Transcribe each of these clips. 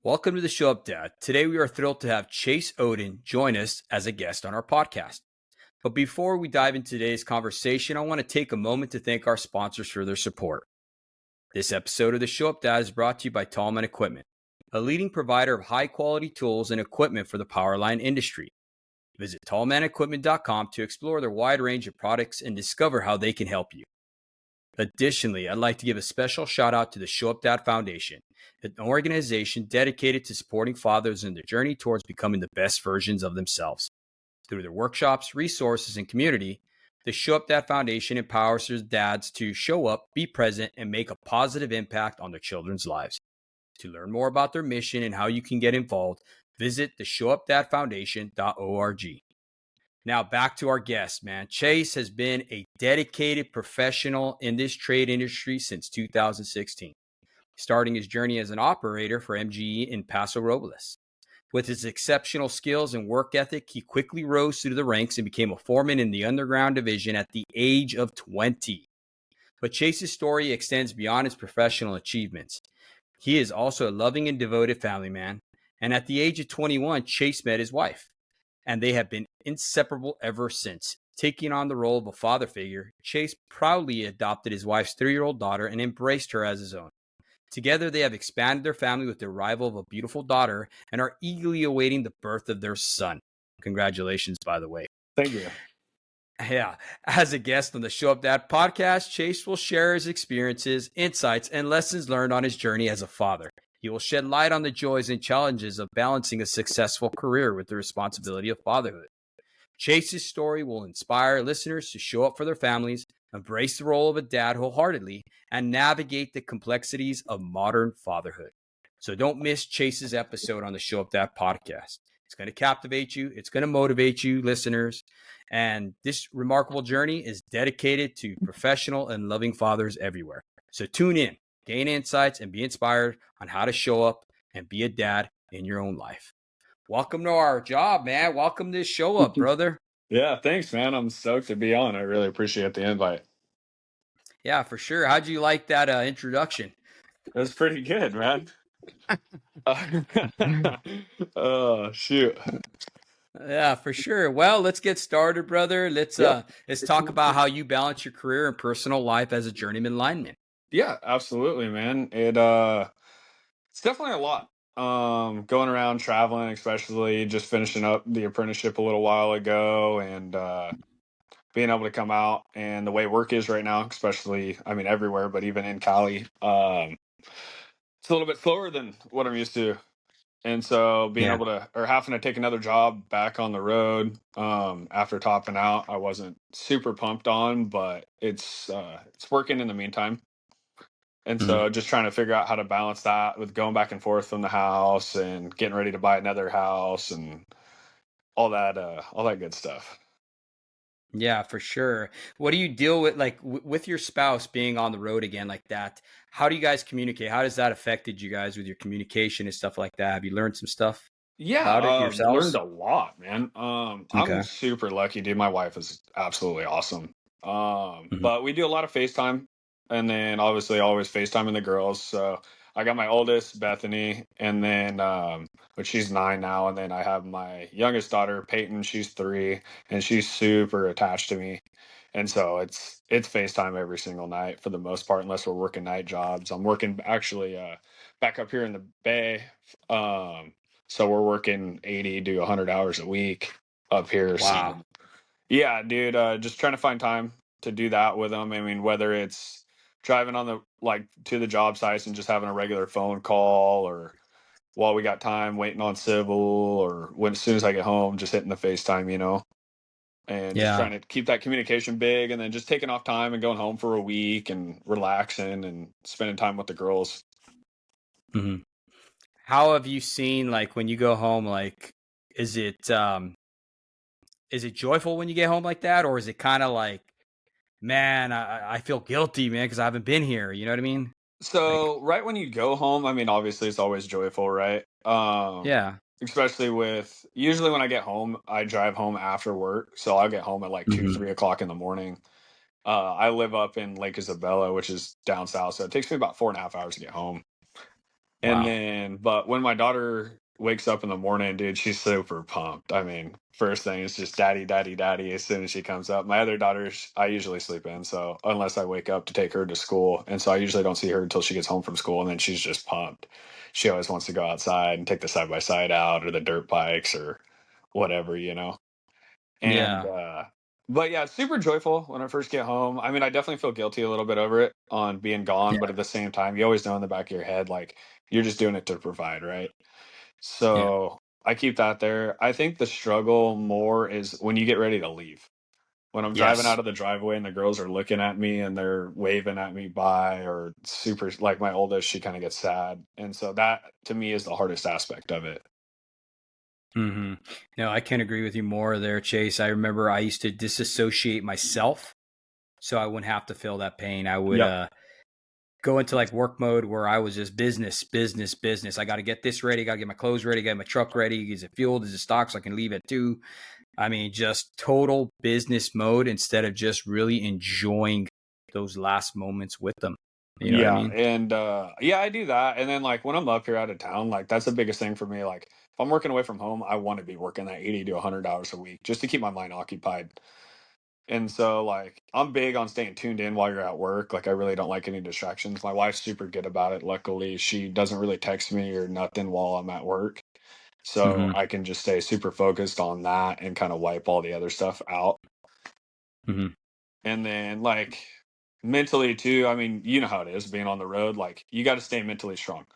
Welcome to the Show Up Dad. Today we are thrilled to have Chase Oden join us as a guest on our podcast. But before we dive into today's conversation, I want to take a moment to thank our sponsors for their support. This episode of the Show Up Dad is brought to you by Tallman Equipment, a leading provider of high-quality tools and equipment for the powerline industry. Visit tallmanequipment.com to explore their wide range of products and discover how they can help you. Additionally, I'd like to give a special shout out to the Show Up Dad Foundation, an organization dedicated to supporting fathers in their journey towards becoming the best versions of themselves. Through their workshops, resources, and community, the Show Up Dad Foundation empowers their dads to show up, be present, and make a positive impact on their children's lives. To learn more about their mission and how you can get involved, visit theshowupdadfoundation.org. Now back to our guest, man. Chase has been a dedicated professional in this trade industry since 2016, starting his journey as an operator for MGE in Paso Robles. With his exceptional skills and work ethic, he quickly rose through the ranks and became a foreman in the underground division at the age of 20. But Chase's story extends beyond his professional achievements. He is also a loving and devoted family man, and at the age of 21, Chase met his wife. And they have been inseparable ever since. Taking on the role of a father figure, Chase proudly adopted his wife's 3-year-old daughter and embraced her as his own. Together, they have expanded their family with the arrival of a beautiful daughter and are eagerly awaiting the birth of their son. Congratulations, by the way. Thank you. Yeah, as a guest on the Show Up Dad podcast, Chase will share his experiences, insights, and lessons learned on his journey as a father. He will shed light on the joys and challenges of balancing a successful career with the responsibility of fatherhood. Chase's story will inspire listeners to show up for their families, embrace the role of a dad wholeheartedly, and navigate the complexities of modern fatherhood. So don't miss Chase's episode on the Show Up Dad podcast. It's going to captivate you. It's going to motivate you, listeners. And this remarkable journey is dedicated to professional and loving fathers everywhere. So tune in, gain insights, and be inspired on how to show up and be a dad in your own life. Welcome to our job, man. Welcome to Show Up, brother. Yeah, thanks, man. I'm stoked to be on. I really appreciate the invite. Yeah, for sure. How'd you like that introduction? It was pretty good, man. Oh, shoot. Yeah, for sure. Well, let's get started, brother. Let's talk about how you balance your career and personal life as a journeyman lineman. Yeah, absolutely, man. It's definitely a lot. Going around traveling, especially just finishing up the apprenticeship a little while ago, and being able to come out and the way work is right now, especially, I mean, everywhere, but even in Cali, it's a little bit slower than what I'm used to. And so being Yeah. able to, or having to take another job back on the road, after topping out, I wasn't super pumped on, but it's working in the meantime. And Mhm. so just trying to figure out how to balance that with going back and forth from the house and getting ready to buy another house and all that good stuff. Yeah, for sure. What do you deal with, like with your spouse being on the road again like that? How do you guys communicate? How does that affected you guys with your communication and stuff like that? Have you learned some stuff Yeah, about it learned yourselves? a lot, man. I'm Okay. super lucky, dude. My wife is absolutely awesome. Mhm. But we do a lot of FaceTime, and then obviously always FaceTiming the girls. So I got my oldest, Bethany, and then but she's 9 now, and then I have my youngest daughter, Peyton. She's 3, and she's super attached to me. And so it's FaceTime every single night for the most part, unless we're working night jobs. I'm working actually back up here in the Bay. So we're working 80 to 100 hours a week up here. So Wow. yeah, dude, just trying to find time to do that with them. I mean, whether it's driving on the like to the job sites and just having a regular phone call, or while we got time waiting on civil, or when as soon as I get home, just hitting the FaceTime, and just Yeah. trying to keep that communication big, and then just taking off time and going home for a week and relaxing and spending time with the girls. Mhm. How have you seen, like, when you go home, like, is it is it joyful when you get home like that, or is it kind of like, man, I feel guilty, man, because I haven't been here. You know what I mean? Like, So right when you go home, I mean, obviously it's always joyful, right? yeah. Especially with usually when I get home, I drive home after work, so I'll get home at like two, Mhm. 3 o'clock in the morning. I live up in Lake Isabella, which is down south, so it takes me about 4.5 hours to get home. And Wow. then, but when my daughter wakes up in the morning, dude, she's super pumped. I mean, first thing is just daddy, daddy, daddy as soon as she comes up. My other daughters, I usually sleep in. So unless I wake up to take her to school. And so I usually don't see her until she gets home from school. And then she's just pumped. She always wants to go outside and take the side by side out or the dirt bikes or whatever, you know? And, Yeah. but yeah, super joyful when I first get home. I mean, I definitely feel guilty a little bit over it on being gone, but Yeah. at the same time, you always know in the back of your head, like, you're just doing it to provide, right? Yeah. So I keep that there. I think the struggle more is when you get ready to leave. When I'm driving Yes. out of the driveway and the girls are looking at me and they're waving at me by, or super, like my oldest, she kind of gets sad. And so that to me is the hardest aspect of it. Hmm. No, I can't agree with you more there, Chase. I remember I used to disassociate myself so I wouldn't have to feel that pain. I would Yep. go into like work mode where I was just business, business, business. I got to get this ready, got to get my clothes ready, get my truck ready. Is it fueled? Is it stocked so I can leave at 2? I mean, just total business mode instead of just really enjoying those last moments with them. You know what I Yeah, mean? and yeah, I do that. And then like when I'm up here out of town, like that's the biggest thing for me. Like if I'm working away from home, I want to be working that 80 to 100 hours a week just to keep my mind occupied. And so like I'm big on staying tuned in while you're at work. Like I really don't like any distractions. My wife's super good about it. Luckily, she doesn't really text me or nothing while I'm at work. So Hmm. I can just stay super focused on that and kind of wipe all the other stuff out. Hmm. And then like mentally too, I mean, you know how it is being on the road, like you got to stay mentally strong.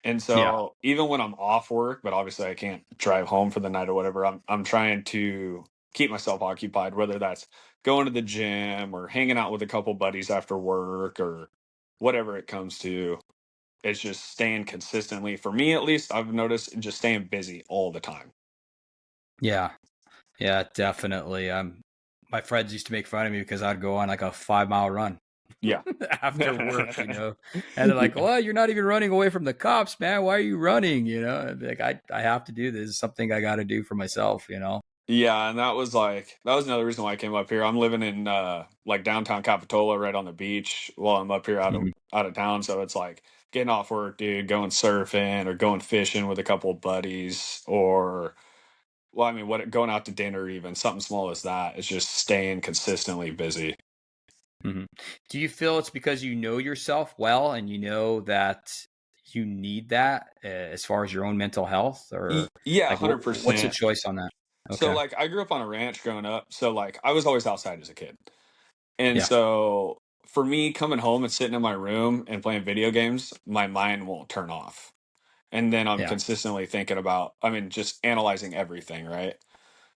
And Yeah. so even when I'm off work, but obviously I can't drive home for the night or whatever, I'm trying to keep myself occupied, whether that's going to the gym or hanging out with a couple buddies after work or whatever it comes to. It's just staying consistently, for me at least, I've noticed just staying busy all the time. Yeah. Yeah, definitely. My friends used to make fun of me because I'd go on like a 5-mile run Yeah. after work, and they're like, Yeah. "Well, you're not even running away from the cops, man. Why are you running?" I'd be like, I have to do this. It's something I got to do for myself. Yeah, and that was another reason why I came up here. I'm living in like downtown Capitola right on the beach while I'm up here Hmm. out of town, so it's like getting off work, dude, going surfing or going fishing with a couple of buddies or well, I mean, what going out to dinner even, something small as that. It's just staying consistently busy. Hmm. Do you feel it's because you know yourself well and you know that you need that as far as your own mental health, or Yeah, like what's the 100%. choice on that? So Okay. like I grew up on a ranch growing up, so like I was always outside as a kid. And Yeah. so for me coming home and sitting in my room and playing video games, my mind won't turn off. And then I'm Yeah. consistently thinking about, I mean, just analyzing everything, right?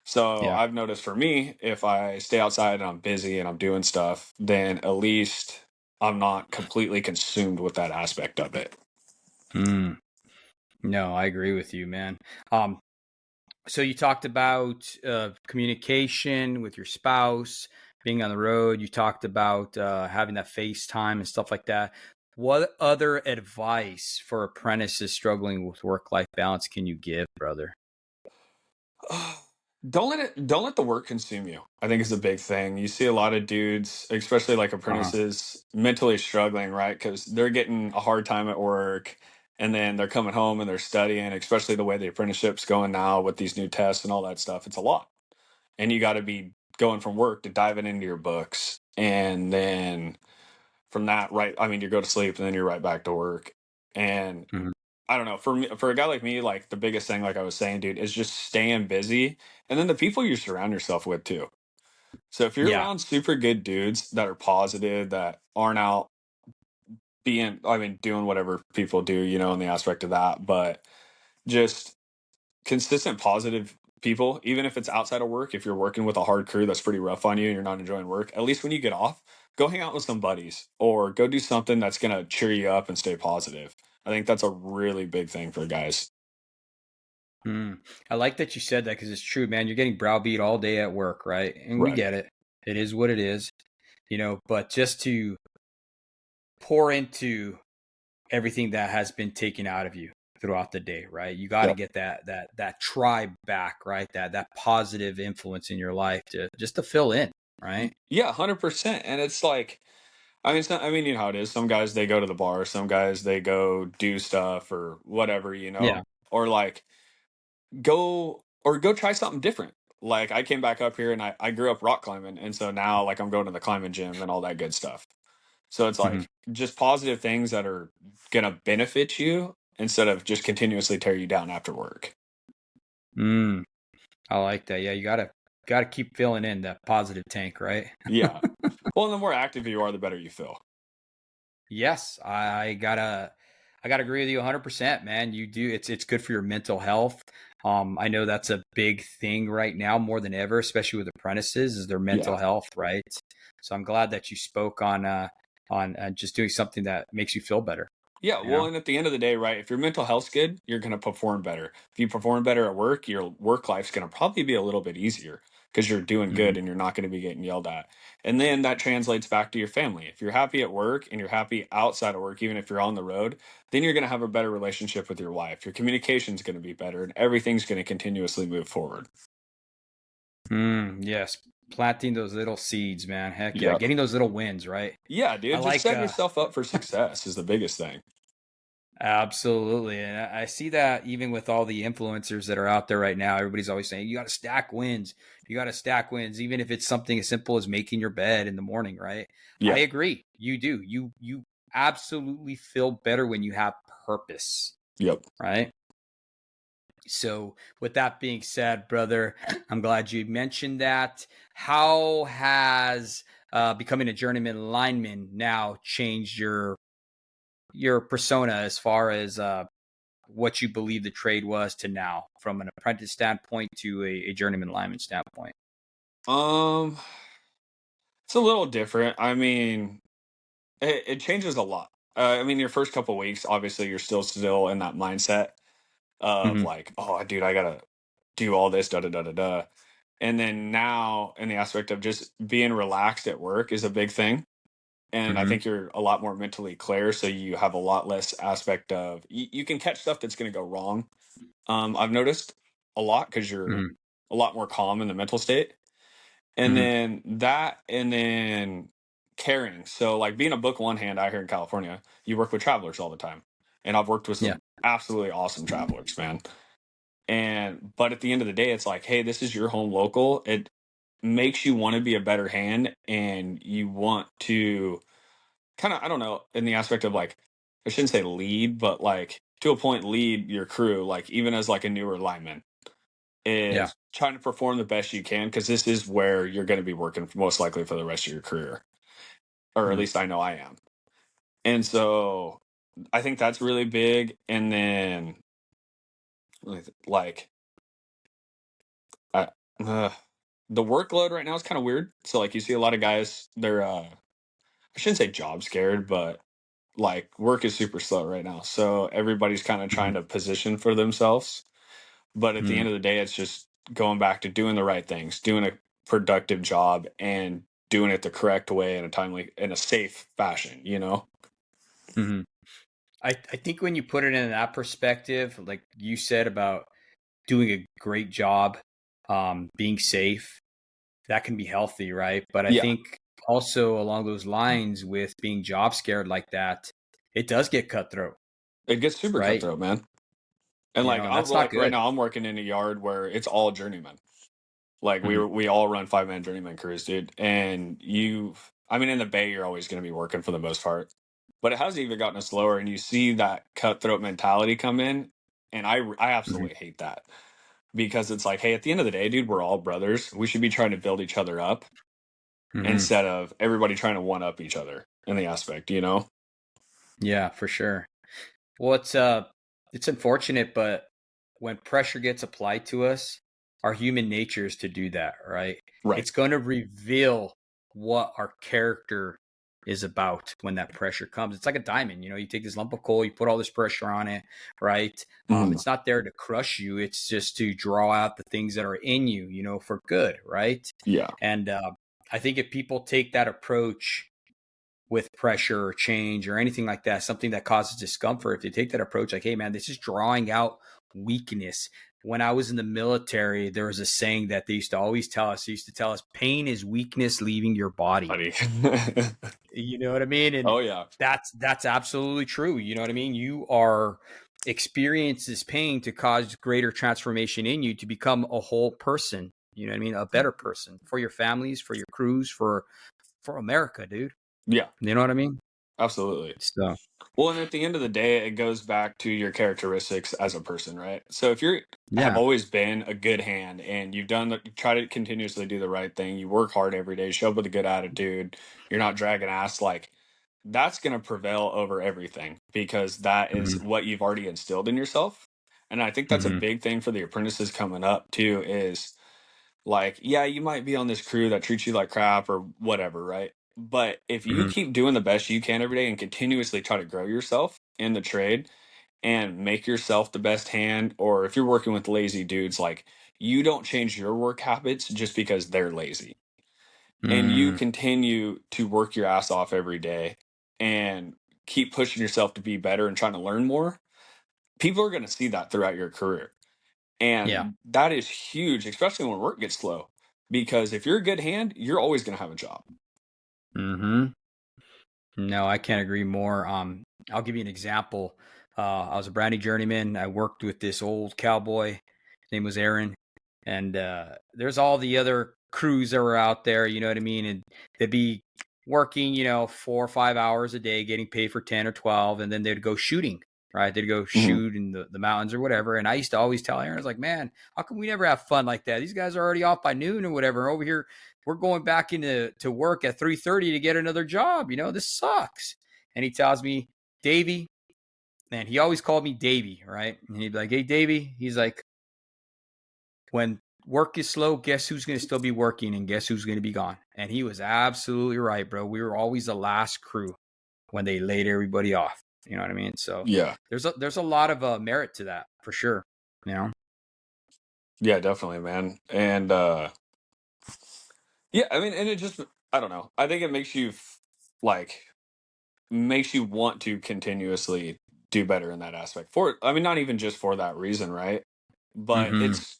So Yeah. I've noticed for me, if I stay outside and I'm busy and I'm doing stuff, then at least I'm not completely consumed with that aspect of it. Mm. No, I agree with you, man. Um, So you talked about communication with your spouse, being on the road. You talked about having that FaceTime and stuff like that. What other advice for apprentices struggling with work-life balance can you give, brother? Don't let the work consume you. I think is a big thing. You see a lot of dudes, especially like Uh-huh. apprentices, mentally struggling, right? Because they're getting a hard time at work, and then they're coming home and they're studying. Especially the way the apprenticeship's going now with these new tests and all that stuff. It's a lot, and you got to be going from work to diving into your books, and then from that, right? I mean, you go to sleep and then you're right back to work, and Hmm. I don't know. For me, for a guy like me, like the biggest thing, like I was saying, dude, is just staying busy, and then the people you surround yourself with too. So if you're Yeah. around super good dudes that are positive, that aren't out being, I mean, doing whatever people do, you know, in the aspect of that, but just consistent positive people, even if it's outside of work, if you're working with a hard crew that's pretty rough on you and you're not enjoying work, at least when you get off, go hang out with some buddies or go do something that's going to cheer you up and stay positive. I think that's a really big thing for guys. Mm. I like that you said that because it's true, man. You're getting browbeat all day at work, right? And we Right. get it. It is what it is, but just to pour into everything that has been taken out of you throughout the day, right? You got to Yep. get that tribe back, right? That positive influence in your life to just to fill in, right? Yeah, 100%. And it's like, I mean, you know how it is. Some guys they go to the bar, some guys they go do stuff or whatever, Yeah. or like go try something different. Like I came back up here and I grew up rock climbing, and so now like I'm going to the climbing gym and all that good stuff. So it's Mhm. like just positive things that are gonna benefit you instead of just continuously tear you down after work. Mm, I like that. Yeah, you gotta keep filling in that positive tank, right? Yeah. Well, the more active you are, the better you feel. Yes, I gotta agree with you 100%, man. You do it's good for your mental health. I know that's a big thing right now more than ever, especially with apprentices, is their mental Yeah. health, right? So I'm glad that you spoke on just doing something that makes you feel better, Yeah, you well, know? and at the end of the day, right, if your mental health's good, you're going to perform better. If you perform better at work, your work life's going to probably be a little bit easier because you're doing Mhm. good and you're not going to be getting yelled at. And then that translates back to your family. If you're happy at work and you're happy outside of work, even if you're on the road, then you're going to have a better relationship with your wife. Your communication's going to be better and everything's going to continuously move forward. Yes, planting those little seeds, man. Heck yeah, Yep. getting those little wins, right? Yeah, I dude, just like setting yourself up for success is the biggest thing. Absolutely. And I see that even with all the influencers that are out there right now, everybody's always saying, you got to stack wins. You got to stack wins, even if it's something as simple as making your bed in the morning, right? I Yeah. agree. You do. You absolutely feel better when you have purpose, Yep. right? So, with that being said, brother, I'm glad you mentioned that. How has becoming a journeyman lineman now changed your persona as far as what you believe the trade was to now, from an apprentice standpoint to a journeyman lineman standpoint? Um, it's a little different. I mean, it changes a lot. I mean, your first couple weeks, obviously, you're still in that mindset of Hmm. like, oh, dude, I gotta do all this, da da da da da. And then now, in the aspect of just being relaxed at work is a big thing. And I Hmm. think you're a lot more mentally clear, so you have a lot less aspect of you can catch stuff that's going to go wrong. I've noticed a lot because you're Hmm. a lot more calm in the mental state. And Hmm. then that, and then caring. So, like being a book one hand out here in California, you work with travelers all the time. And I've worked with Yeah. some absolutely awesome travelers, man. But at the end of the day, it's like, hey, this is your home local. It makes you want to be a better hand and you want to kind of, I don't know, in the aspect of like, I shouldn't say lead, but like to a point, lead your crew, like even as like a newer lineman Yeah. is trying to perform the best you can because this is where you're going to be working most likely for the rest of your career, or at Hmm. least I know I am. And so I think that's really big. And then like I, uh, the workload right now is kind of weird. So like you see a lot of guys, they're I shouldn't say job scared, but like work is super slow right now. So everybody's kind of Hmm. trying to position for themselves. But at the Hmm. end of the day, it's just going back to doing the right things, doing a productive job and doing it the correct way in a timely, in a safe fashion, you know? Hmm. I think when you put it in that perspective, like you said about doing a great job, being safe, that can be healthy, right? But I Yeah. think also along those lines with being job scared like that, it does get cutthroat, It gets super right? cutthroat, man. And like And I'm that's not like right good. now I'm working in a yard where it's all journeymen. Like Mhm. we all run 5-man journeyman crews, dude. And I mean in the bay you're always gonna be working for the most part. But it hasn't even gotten slower and you see that cutthroat mentality come in. And I Mhm. absolutely hate that. Because it's like, hey, at the end of the day, dude, we're all brothers. We should be trying to build each other up Mhm. instead of everybody trying to one up each other in the aspect, you know? Yeah, for sure. Well, it's unfortunate, but when pressure gets applied to us, our human nature is to do that, right? Right. It's going to reveal what our character is about when that pressure comes. It's like a diamond, you take this lump of coal, you put all this pressure on it, right? Mhm. It's not there to crush you. It's just to draw out the things that are in you, for good, right? Yeah. And I think if people take that approach with pressure or change or anything like that, something that causes discomfort, if you take that approach, like, hey, man, this is drawing out weakness. When I was in the military, there was a saying that they used to always tell us, pain is weakness leaving your body. Buddy. You know what I mean? And Oh yeah. that's absolutely true. You know what I mean? You are experience this pain to cause greater transformation in you to become a whole person. You know what I mean? A better person for your families, for your crews, for America, dude. Yeah, You know what I mean? absolutely. So Well, and at the end of the day, it goes back to your characteristics as a person, right? So if you have yeah. always been a good hand and you try to continuously do the right thing, you work hard every day, show up with a good attitude, you're not dragging ass, like that's going to prevail over everything because that is Hmm. what you've already instilled in yourself. And I think that's a Hmm. big thing for the apprentices coming up too is like, yeah, you might be on this crew that treats you like crap or whatever, right? But if you Hmm. keep doing the best you can every day and continuously try to grow yourself in the trade and make yourself the best hand, or if you're working with lazy dudes, like you don't change your work habits just because they're lazy. And you Hmm. continue to work your ass off every day and keep pushing yourself to be better and trying to learn more, people are going to see that throughout your career. Yeah. And that is huge, especially when work gets slow. Because if you're a good hand, you're always going to have a job. Hmm. No, I can't agree more. I'll give you an example. I was a brand new journeyman. I worked with this old cowboy. His name was Aaron. And there's all the other crews that were out there, you know what I mean? And they'd be working, 4 or 5 hours a day, getting paid for 10 or 12. And then they'd go shooting, right? They'd go Mhm. shoot in the mountains or whatever. And I used to always tell Aaron, I was like, man, how come we never have fun like that? These guys are already off by noon or whatever. Over here, we're going back into work at 3:30 to get another job. This sucks. And he tells me, Davey, man, he always called me Davey, right? And he'd be like, hey, Davey. He's like, when work is slow, guess who's going to still be working and guess who's going to be gone? And he was absolutely right, bro. We were always the last crew when they laid everybody off. You know what I mean? So Yeah. there's a lot of merit to that for sure. You know? Yeah, definitely, man. And yeah, I mean, and it just, I don't know. I think it makes you like, makes you want to continuously do better in that aspect. I mean, not even just for that reason, right? But Mm-hmm. it's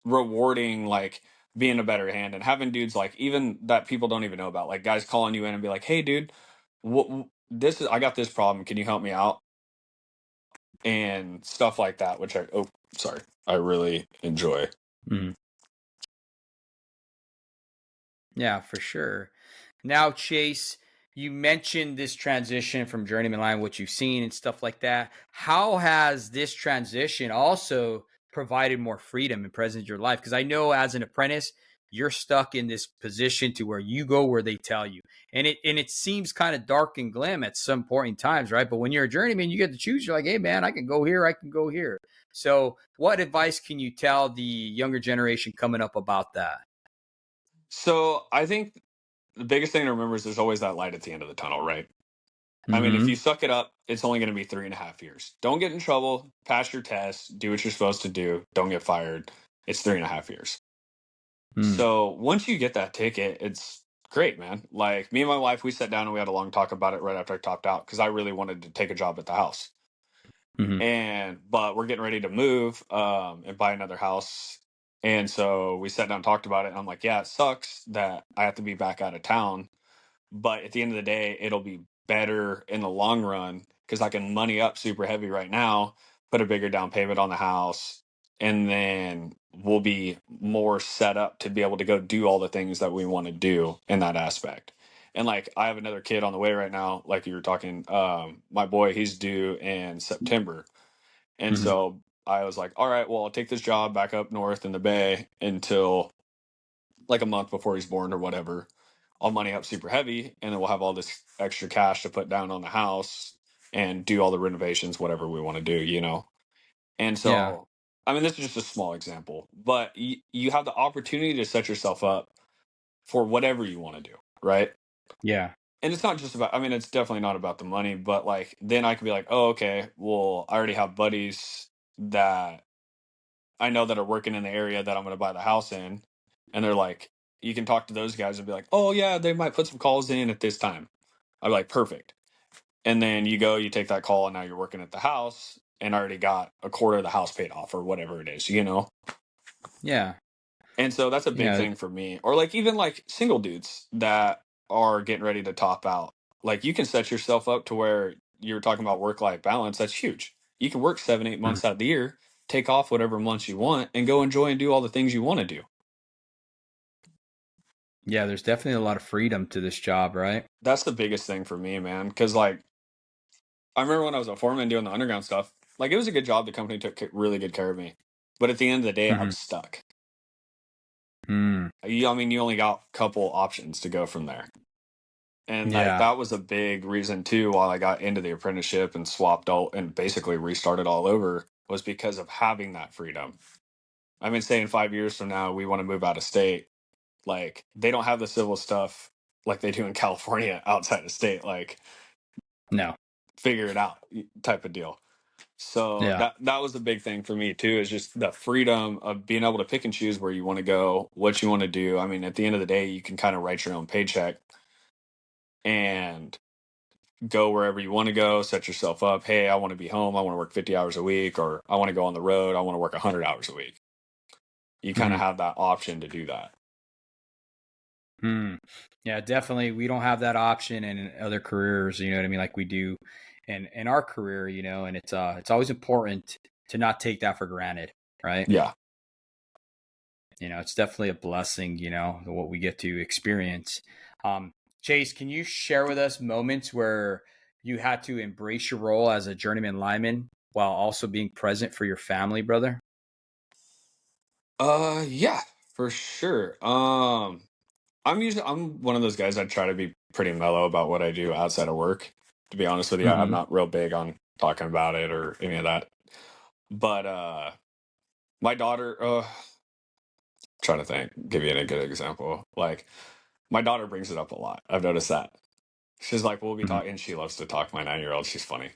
rewarding, like, being a better hand and having dudes like even that people don't even know about, like guys calling you in and be like, hey, dude, this is, I got this problem. Can you help me out? And stuff like that, which sorry, I really enjoy. Mm-hmm. Yeah, for sure. Now, Chase, you mentioned this transition from Journeyman Line, what you've seen and stuff like that. How has this transition also provided more freedom and presence in your life? Because I know as an apprentice, you're stuck in this position to where you go where they tell you. And it seems kind of dark and glim at some point in times, right? But when you're a journeyman, you get to choose. You're like, hey man, I can go here, I can go here. So what advice can you tell the younger generation coming up about that? So I think the biggest thing to remember is there's always that light at the end of the tunnel, right? I mean, if Mm-hmm. you suck it up, it's only going to be 3.5 years. Don't get in trouble, pass your test, do what you're supposed to do, don't get fired. It's 3.5 years. Mm-hmm. So once you get that ticket, it's great, man. Like me and my wife, we sat down and we had a long talk about it right after I topped out because I really wanted to take a job at the house. But we're getting ready to move and buy another house. And so we sat down and talked about it. And I'm like, yeah, it sucks that I have to be back out of town. But at the end of the day, it'll be better in the long run because I can money up super heavy right now, put a bigger down payment on the house, and then we'll be more set up to be able to go do all the things that we want to do in that aspect. And like I have another kid on the way right now, like you were talking, my boy, he's due in September. And Mm-hmm. so I was like, all right, well, I'll take this job back up north in the Bay until like a month before he's born or whatever. I'll money up super heavy, and then we'll have all this extra cash to put down on the house and do all the renovations, whatever we want to do. And Yeah. so, I mean, this is just a small example, but you have the opportunity to set yourself up for whatever you want to do, right? Yeah. And it's not just about, I mean, it's definitely not about the money, but like, then I could be like, oh, okay, well, I already have buddies that I know that are working in the area that I'm going to buy the house in. And they're like, you can talk to those guys and be like, oh, yeah, they might put some calls in at this time. I'd be like, perfect. And then you go, you take that call, and now you're working at the house and already got a quarter of the house paid off or whatever it is, you know? Yeah. And so that's a big Yeah. thing for me. Or like even like single dudes that are getting ready to top out. Like you can set yourself up to where you're talking about work life balance. That's huge. You can work 7, 8 Mhm. months out of the year, take off whatever months you want, and go enjoy and do all the things you want to do. Yeah, there's definitely a lot of freedom to this job, right? That's the biggest thing for me, man. Cause like I remember when I was a foreman doing the underground stuff, like it was a good job. The company took really good care of me. But at the end of the day, I Mhm. was stuck. Mm. I mean, you only got a couple options to go from there. And like Yeah. that was a big reason too while I got into the apprenticeship and swapped out and basically restarted all over was because of having that freedom. I've been saying 5 years from now we want to move out of state. Like they don't have the civil stuff like they do in California outside of state. Like No. figure it out type of deal. So Yeah. that was a big thing for me too, is just the freedom of being able to pick and choose where you want to go, what you want to do. I mean, at the end of the day, you can kind of write your own paycheck and go wherever you want to go, set yourself up. Hey, I want to be home. I want to work 50 hours a week, or I want to go on the road. I want to work 100 hours a week. You kind of Mhm. have that option to do that. Mm. Yeah, definitely. We don't have that option in other careers, you know what I mean, like we do in our career, and it's always important to not take that for granted, right? Yeah. It's definitely a blessing, what we get to experience. Um, Chase, can you share with us moments where you had to embrace your role as a journeyman lineman while also being present for your family, brother? Yeah, for sure. I'm one of those guys I try to be pretty mellow about what I do outside of work. To be honest with you, I'm Hmm. not real big on talking about it or any of that. But my daughter, trying to think, give you a good example. Like my daughter brings it up a lot. I've noticed that. She's like, we'll be Hmm. talking, and she loves to talk. My 9-year-old, she's funny.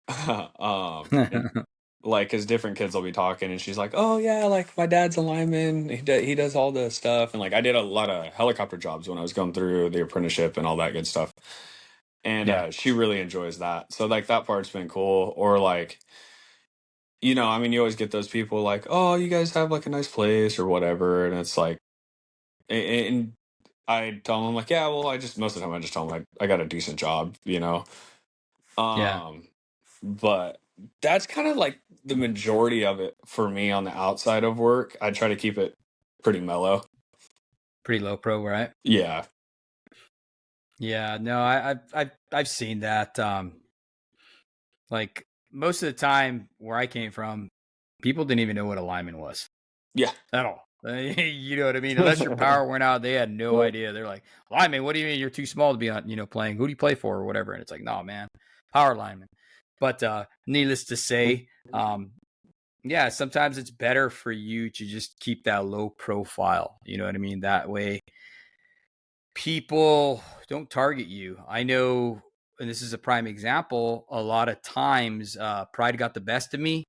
And like, cause different kids will be talking, and she's like, "Oh yeah, like my dad's a lineman. He does all the stuff." And like, I did a lot of helicopter jobs when I was going through the apprenticeship and all that good stuff. And Yeah, she really enjoys that. So like that part's been cool. Or like, I mean, you always get those people like, "Oh, you guys have like a nice place or whatever," and it's like, and I tell them like, "Yeah, well, I just most of the time I just tell them like I got a decent job, you know." yeah, Um, but that's kind of like the majority of it for me on the outside of work. I try to keep it pretty mellow. pretty low pro, right? Yeah. Yeah, no, I've seen that. Like most of the time where I came from, people didn't even know what a lineman was Yeah. at all. You know what I mean? Unless your power went out, they had no idea. They're like, lineman, what do you mean you're too small to be on, playing? Who do you play for or whatever? And it's like, no, man, power lineman. But needless to say, yeah, sometimes it's better for you to just keep that low profile. You know what I mean? That way people don't target you. I know, and this is a prime example, a lot of times pride got the best of me.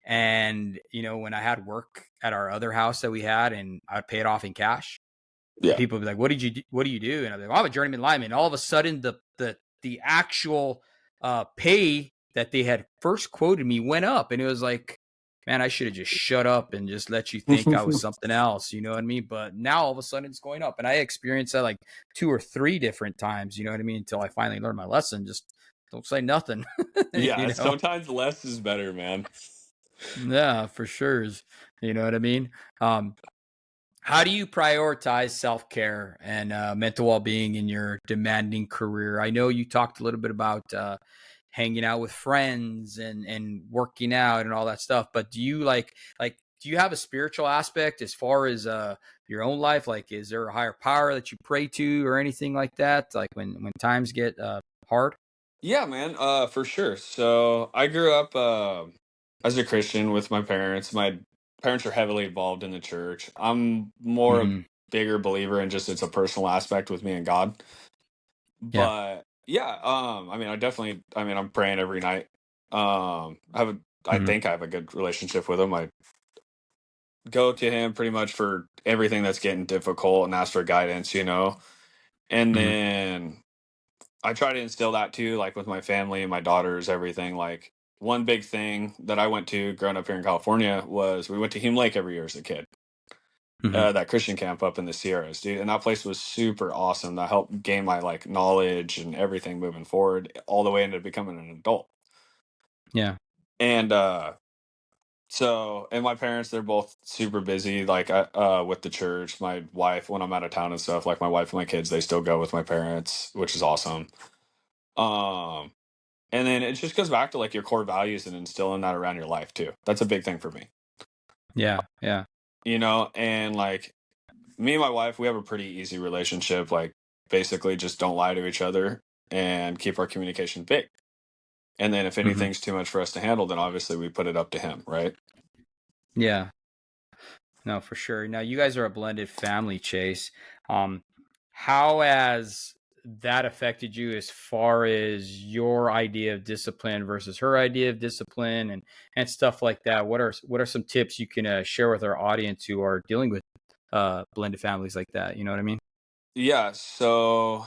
And, when I had work at our other house that we had and I'd pay it off in cash, and Yeah. people would be like, what did you do? What do you do? And I'm like, well, I'm a journeyman lineman. And all of a sudden the actual pay that they had first quoted me went up. And it was like, man, I should have just shut up and just let you think I was something else. You know what I mean? But now all of a sudden it's going up. And I experienced that like 2 or 3 different times, you know what I mean? Until I finally learned my lesson. Just don't say nothing, you Yeah. know? Sometimes less is better, man. Yeah, for sure. You know what I mean? Um, how do you prioritize self care and mental well being in your demanding career? I know you talked a little bit about hanging out with friends and working out and all that stuff, but do you do you have a spiritual aspect as far as your own life? Like, is there a higher power that you pray to or anything like that? Like when times get hard? Yeah, man. For sure. So I grew up as a Christian with my parents. My parents are heavily involved in the church. I'm more a Hmm. bigger believer in just it's a personal aspect with me and God. Yeah. But yeah, I mean, I mean, I'm praying every night. I Hmm. think I have a good relationship with him. I go to him pretty much for everything that's getting difficult and ask for guidance, And Hmm. then I try to instill that too, like with my family and my daughters, everything. Like one big thing that I went to growing up here in California was we went to Hume Lake every year as a kid. Hmm. That Christian camp up in the Sierras, dude, and that place was super awesome. That helped gain my like knowledge and everything moving forward, all the way into becoming an adult. Yeah. And so, and my parents, they're both super busy, like with the church. My wife, when I'm out of town and stuff, like my wife and my kids, they still go with my parents, which is awesome. Um, and then it just goes back to like your core values and instilling that around your life too. That's a big thing for me, Yeah. Yeah. and like me and my wife, we have a pretty easy relationship. Like basically just don't lie to each other and keep our communication big. And then if Hmm. anything's too much for us to handle, then obviously we put it up to him, right? Yeah. No, for sure. Now you guys are a blended family, Chase. Um, how has that affected you as far as your idea of discipline versus her idea of discipline and stuff like that? What are some tips you can share with our audience who are dealing with blended families like that? You know what I mean? Yeah. So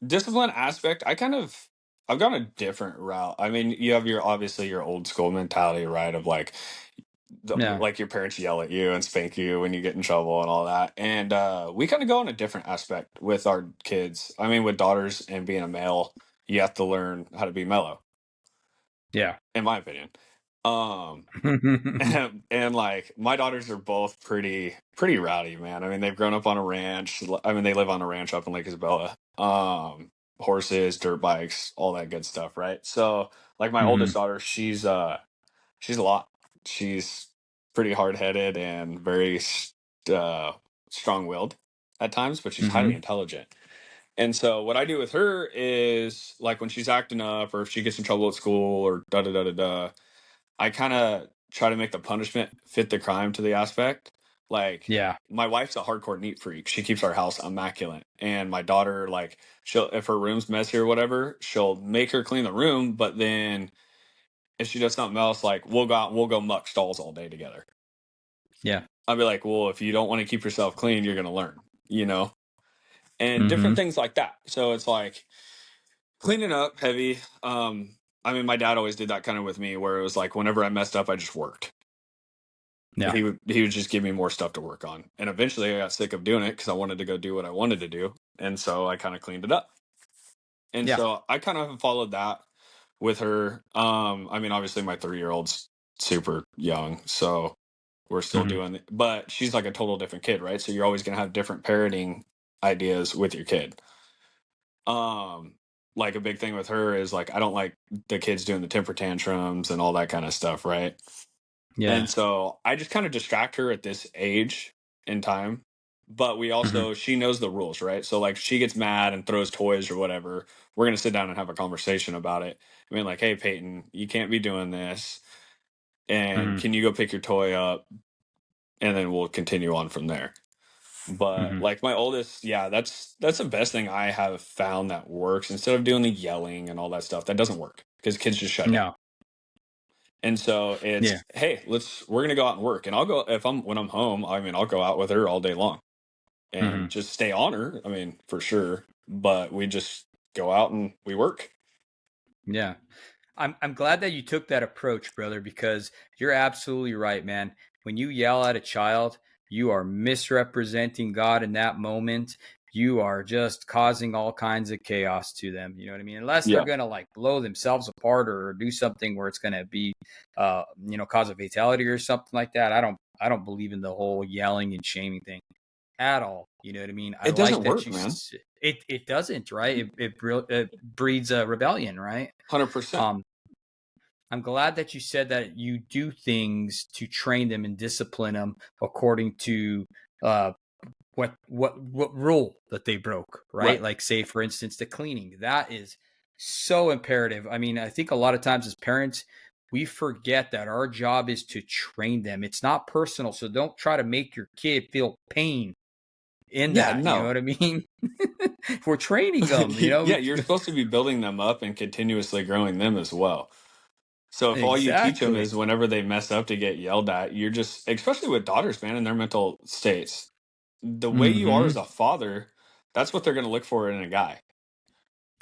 discipline aspect, I've gone a different route. I mean, you have your obviously your old school mentality, right? Of like Yeah. like your parents yell at you and spank you when you get in trouble and all that. And we kind of go on a different aspect with our kids. I mean, with daughters and being a male, you have to learn how to be mellow, Yeah. in my opinion. Um and like my daughters are both pretty rowdy, man. I mean, they've grown up on a ranch. I mean, they live on a ranch up in Lake Isabella. Horses, dirt bikes, all that good stuff, right? So like my Hmm. oldest daughter, she's a lot. She's pretty hard-headed and very uh strong-willed at times, but she's highly Hmm. intelligent. And so what I do with her is like when she's acting up or if she gets in trouble at school or da da da da da, I kind of try to make the punishment fit the crime to the aspect. Like Yeah. my wife's a hardcore neat freak. She keeps our house immaculate. And my daughter, like, she'll if her room's messy or whatever, she'll make her clean the room. But then if she does something else, like we'll go muck stalls all day together. Yeah. I'll be like, well, if you don't want to keep yourself clean, you're gonna learn, you know, and Hmm. different things like that. So it's like cleaning up heavy. I mean, my dad always did that kind of with me, where it was like whenever I messed up, I just worked. Yeah. He would just give me more stuff to work on. And eventually I got sick of doing it because I wanted to go do what I wanted to do. And so I kind of cleaned it up. And Yeah. so I kind of followed that with her. I mean, obviously my 3 year old's super young, so we're still Hmm. doing it, but she's like a total different kid, right? So you're always gonna have different parenting ideas with your kid. Um, like a big thing with her is like I don't like the kids doing the temper tantrums and all that kind of stuff, right? And Yeah. so I just kind of distract her at this age in time. But we Hmm. also, she knows the rules, right? So, like, she gets mad and throws toys or whatever. We're going to sit down and have a conversation about it. I mean, like, hey, Peyton, you can't be doing this. And Hmm. can you go pick your toy up? And then we'll continue on from there. But Hmm. like my oldest, yeah, that's the best thing I have found that works. Instead of doing the yelling and all that stuff, that doesn't work because kids just shut down. No. And so Yeah. it's, hey, we're gonna go out and work. And I'll go if I'm when I'm home, I mean, I'll go out with her all day long and Hmm. just stay on her. I mean, for sure. But we just go out and we work. Yeah. I'm glad that you took that approach, brother, because you're absolutely right, man. When you yell at a child, you are misrepresenting God in that moment. You are just causing all kinds of chaos to them. You know what I mean? Unless they're Yeah. gonna like blow themselves apart or do something where it's gonna be cause a fatality or something like that. I don't believe in the whole yelling and shaming thing at all. You know what I mean? I It like doesn't that work, man. it doesn't, right? It breeds a rebellion, right? 100%. Um, I'm glad that you said that you do things to train them and discipline them according to uh, what rule that they broke, right? Right. Like say, for instance, the cleaning. That is so imperative. I mean, I think a lot of times as parents, we forget that our job is to train them. It's not personal, so don't try to make your kid feel pain in Yeah, that. You know no. what I mean? We're training them. You know, Yeah, you're supposed to be building them up and continuously growing them as well. So if all you teach them exactly. is whenever they mess up to get yelled at, you're just, especially with daughters, man, in their mental states, the way you are Hmm. as a father, that's what they're going to look for in a guy.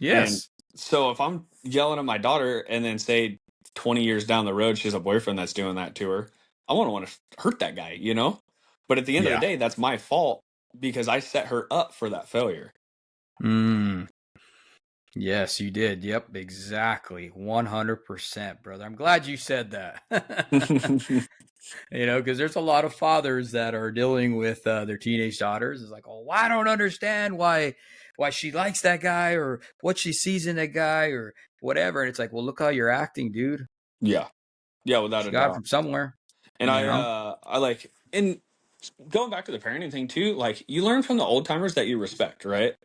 And Yes. so if I'm yelling at my daughter and then say 20 years down the road she has a boyfriend that's doing that to her, I wouldn't want to hurt that guy, you know? But at the end of the Yeah. day, that's my fault because I set her up for that failure. Mm. Yes, you did. Yep, exactly. 100%, brother. I'm glad you said that. Because there's a lot of fathers that are dealing with their teenage daughters. It's like, oh, well, I don't understand why she likes that guy or what she sees in that guy or whatever. And it's like, well, look how you're acting, dude. Yeah. Yeah, without She a got it doubt. from somewhere, And you know? I like, and going back to the parenting thing too, like you learn from the old timers that you respect, right?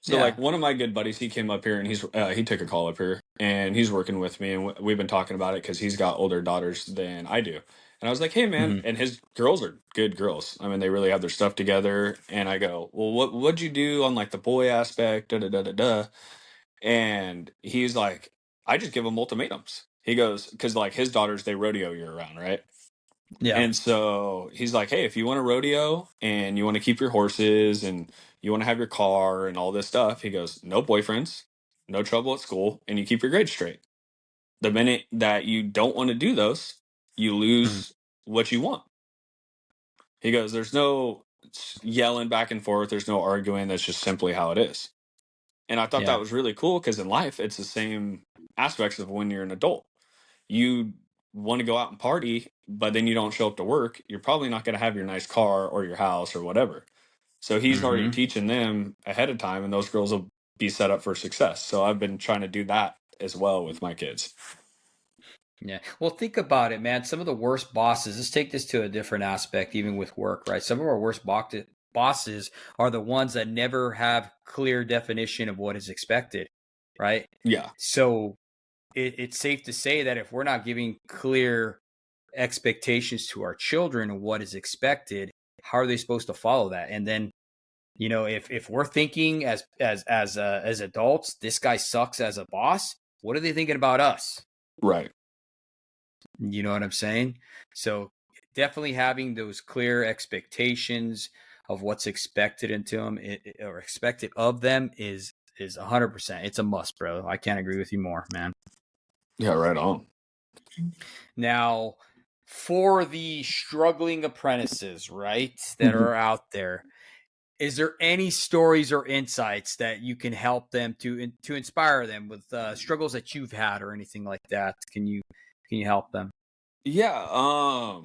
So Yeah. like one of my good buddies, he came up here and he took a call up here and he's working with me and we've been talking about it because he's got older daughters than I do. And I was like, hey man, Hmm. and his girls are good girls. I mean, they really have their stuff together. And I go, well, what'd you do on like the boy aspect? Da da da da da. And he's like, I just give them ultimatums. He goes, because like his daughters, they rodeo year round, right? Yeah. And so he's like, hey, if you want to rodeo and you want to keep your horses and you want to have your car and all this stuff, he goes, no boyfriends, no trouble at school, and you keep your grades straight. The minute that you don't want to do those, you Mhm. lose what you want. He goes, there's no yelling back and forth, there's no arguing. That's just simply how it is. And I thought that Yeah. was really cool because in life, it's the same aspects of when you're an adult. You want to go out and party, but then you don't show up to work, you're probably not going to have your nice car or your house or whatever. So he's already Hmm. teaching them ahead of time, and those girls will be set up for success. So I've been trying to do that as well with my kids. Yeah. Well, think about it, man. Some of the worst bosses, let's take this to a different aspect, even with work, right? Some of our worst bosses are the ones that never have clear definition of what is expected, right? Yeah, So it's safe to say that if we're not giving clear expectations to our children of what is expected, how are they supposed to follow that? And then, if we're thinking as adults, this guy sucks as a boss, what are they thinking about us? right. You know what I'm saying? So definitely having those clear expectations of what's expected into them or expected of them is 100%. It's a must, bro. I can't agree with you more, man. Yeah, right on. Now, for the struggling apprentices, right, that are out there, is there any stories or insights that you can help them to inspire them with struggles that you've had or anything like that? Can you help them? Yeah.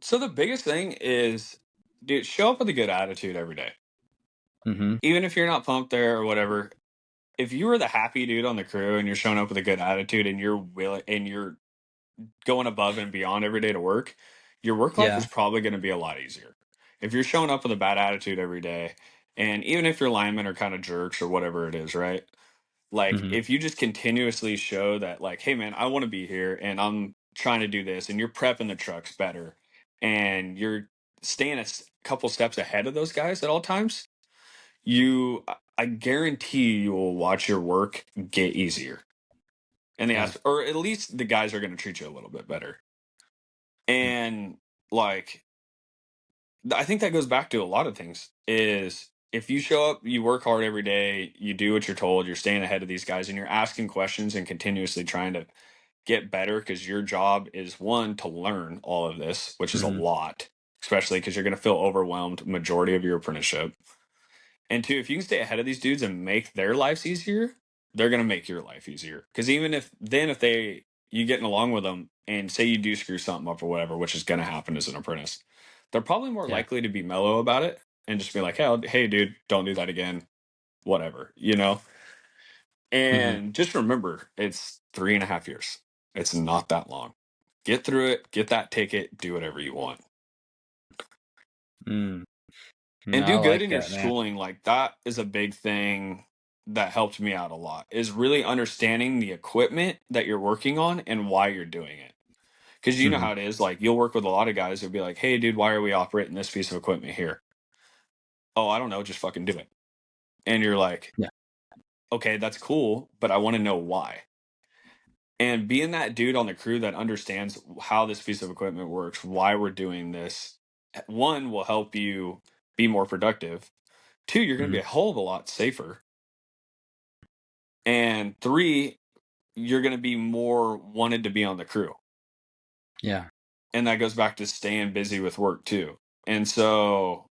So the biggest thing is, dude, show up with a good attitude every day. Mm-hmm. Even if you're not pumped there or whatever, if you were the happy dude on the crew and you're showing up with a good attitude and you're willing and you're going above and beyond every day to work, your work life is Yeah. probably going to be a lot easier. If you're showing up with a bad attitude every day, and even if your linemen are kind of jerks or whatever it is, right? Like Mm-hmm. if you just continuously show that, like, hey man, I want to be here and I'm trying to do this, and you're prepping the trucks better, and you're staying couple steps ahead of those guys at all times, I guarantee you will watch your work get easier. And Yeah. or at least the guys are going to treat you a little bit better. Mm. And like, I think that goes back to a lot of things is if you show up, you work hard every day, you do what you're told, you're staying ahead of these guys and you're asking questions and continuously trying to get better because your job is one, to learn all of this, which is a Mhm. lot, especially because you're going to feel overwhelmed majority of your apprenticeship. And two, if you can stay ahead of these dudes and make their lives easier, they're gonna make your life easier. Because even if they you getting along with them and say you do screw something up or whatever, which is gonna happen as an apprentice, they're probably more Yeah. likely to be mellow about it and just be like, hey dude, don't do that again, whatever, you know. Mhm. And just remember, it's 3.5 years. It's not that long. Get through it, get that ticket, do whatever you want. Mm. And I do good like in your that, man. schooling. Like that is a big thing that helped me out a lot, is really understanding the equipment that you're working on and why you're doing it. Because you know Mhm. how it is, like you'll work with a lot of guys who'll be like, hey dude, why are we operating this piece of equipment here? Oh, I don't know, just fucking do it. And you're like, Yeah. okay, that's cool, but I want to know why. And being that dude on the crew that understands how this piece of equipment works, why we're doing this, one, will help you be more productive. Two, you're going to be Mhm. a whole of a lot safer. And 3, you're going to be more wanted to be on the crew. Yeah. And that goes back to staying busy with work too. And so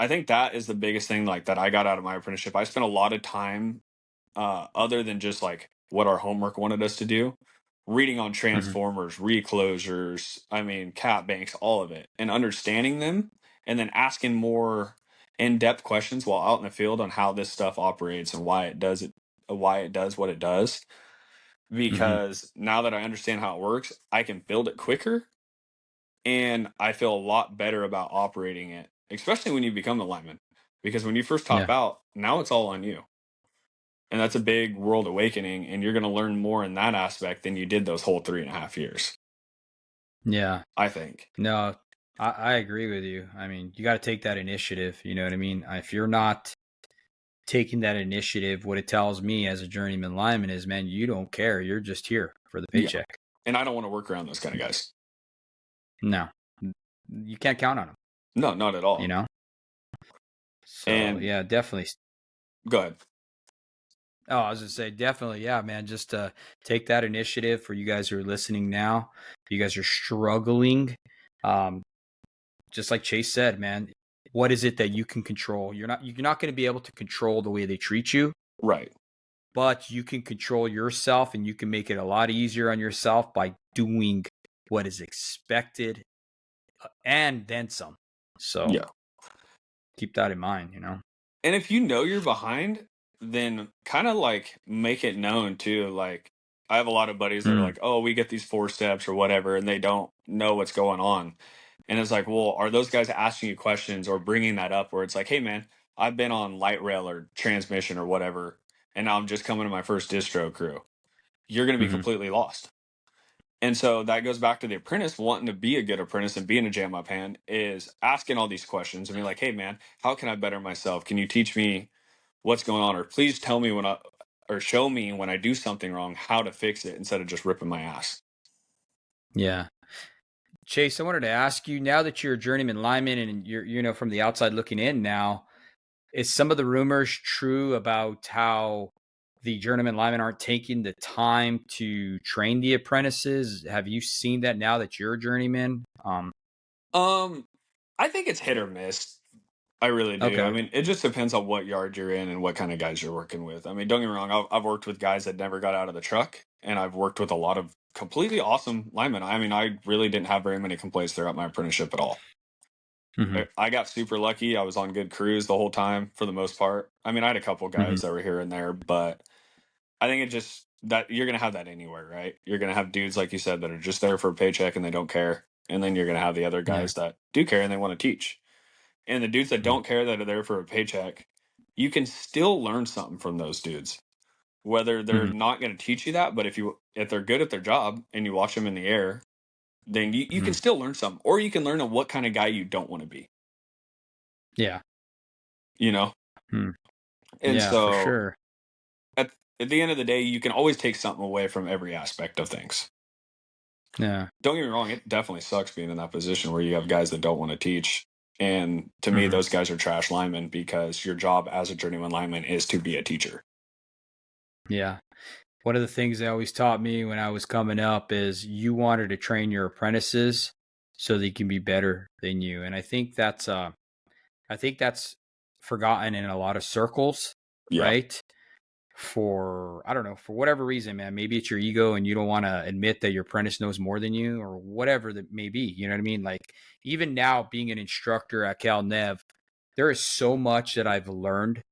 I think that is the biggest thing like that I got out of my apprenticeship. I spent a lot of time other than just like what our homework wanted us to do, reading on Hmm. transformers, reclosures, I mean, cat banks, all of it, and understanding them, and then asking more in-depth questions while out in the field on how this stuff operates and why it does what it does. Hmm. Because now that I understand how it works, I can build it quicker, and I feel a lot better about operating it, especially when you become a lineman. Because when you first top Yeah. out, now it's all on you. And that's a big world awakening, and you're going to learn more in that aspect than you did those whole 3.5 years, Yeah. I think. No, I agree with you. I mean, you got to take that initiative. You know what I mean? If you're not taking that initiative, what it tells me as a journeyman lineman is, man, you don't care. You're just here for the Yeah. paycheck. And I don't want to work around those kind of guys. No, you can't count on them, No, not at you all. know? So, And yeah, definitely. go ahead. Oh, I was going to say, definitely. Yeah, man, just take that initiative for you guys who are listening now. You guys are struggling. Um, just like Chase said, man, what is it that you can control? You're not going to be able to control the way they treat you, Right. but you can control yourself, and you can make it a lot easier on yourself by doing what is expected and then some. So Yeah. keep that in mind, And if you know you're behind, then kind of like make it known too. Like, I have a lot of buddies that are Mm, like, oh, we get these 4 steps or whatever, and they don't know what's going on. And it's like, well, are those guys asking you questions or bringing that up where it's like, hey, man, I've been on light rail or transmission or whatever, and now I'm just coming to my first distro crew. You're going to be hmm completely lost. And so that goes back to the apprentice wanting to be a good apprentice and being a jam up hand is asking all these questions and be like, hey, man, how can I better myself? Can you teach me what's going on? Or please tell me or show me when I do something wrong, how to fix it instead of just ripping my ass. Yeah. Chase, I wanted to ask you, now that you're a journeyman lineman and you're, from the outside looking in now, is some of the rumors true about how the journeyman linemen aren't taking the time to train the apprentices? Have you seen that now that you're a journeyman? Um, I think it's hit or miss. I really do. I Okay. mean, it just depends on what yard you're in and what kind of guys you're working with. I mean, don't get me wrong. I've worked with guys that never got out of the truck, and I've worked with a lot of completely awesome linemen. I mean, I really didn't have very many complaints throughout my apprenticeship at all. Hmm. I got super lucky. I was on good crews the whole time for the most part. I mean, I had a couple Hmm. guys that were here and there, but I think it just that you're gonna have that anywhere, right? You're gonna have dudes like you said that are just there for a paycheck and they don't care, and then you're gonna have the other Yeah. guys that do care and they want to teach. And the dudes that Mhm. don't care that are there for a paycheck, you can still learn something from those dudes. Whether they're Mhm. not going to teach you that, but if they're good at their job and you watch them in the air, then you can Mhm. still learn something, or you can learn on what kind of guy you don't want to be. Yeah. You know, Hmm. and Yeah, for so sure. at the end of the day, you can always take something away from every aspect of things. Yeah. Don't get me wrong; it definitely sucks being in that position where you have guys that don't want to teach. And to me, Mhm. those guys are trash linemen because your job as a journeyman lineman is to be a teacher. Yeah. One of the things they always taught me when I was coming up is you wanted to train your apprentices so they can be better than you. And I think that's forgotten in a lot of circles, Yeah, right? For I don't know, for whatever reason, man. Maybe it's your ego and you don't want to admit that your apprentice knows more than you or whatever that may be. You know what I mean? Like even now being an instructor at Cal Nev, there is so much that I've learned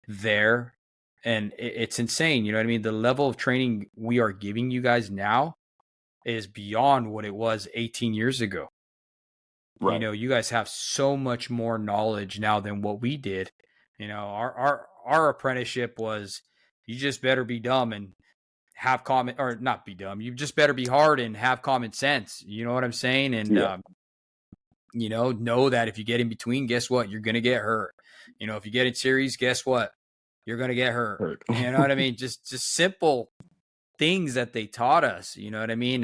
there. And it's insane. You know what I mean? The level of training we are giving you guys now is beyond what it was 18 years ago. right. You guys have so much more knowledge now than what we did. Our apprenticeship was you just better be dumb and have common or not be dumb. You just better be hard and have common sense. You know what I'm saying? And Yeah, know that if you get in between, guess what? You're gonna get hurt. If you get in series, guess what? You're gonna get hurt. hurt. You know what I mean? Just simple things that they taught us. You know what I mean?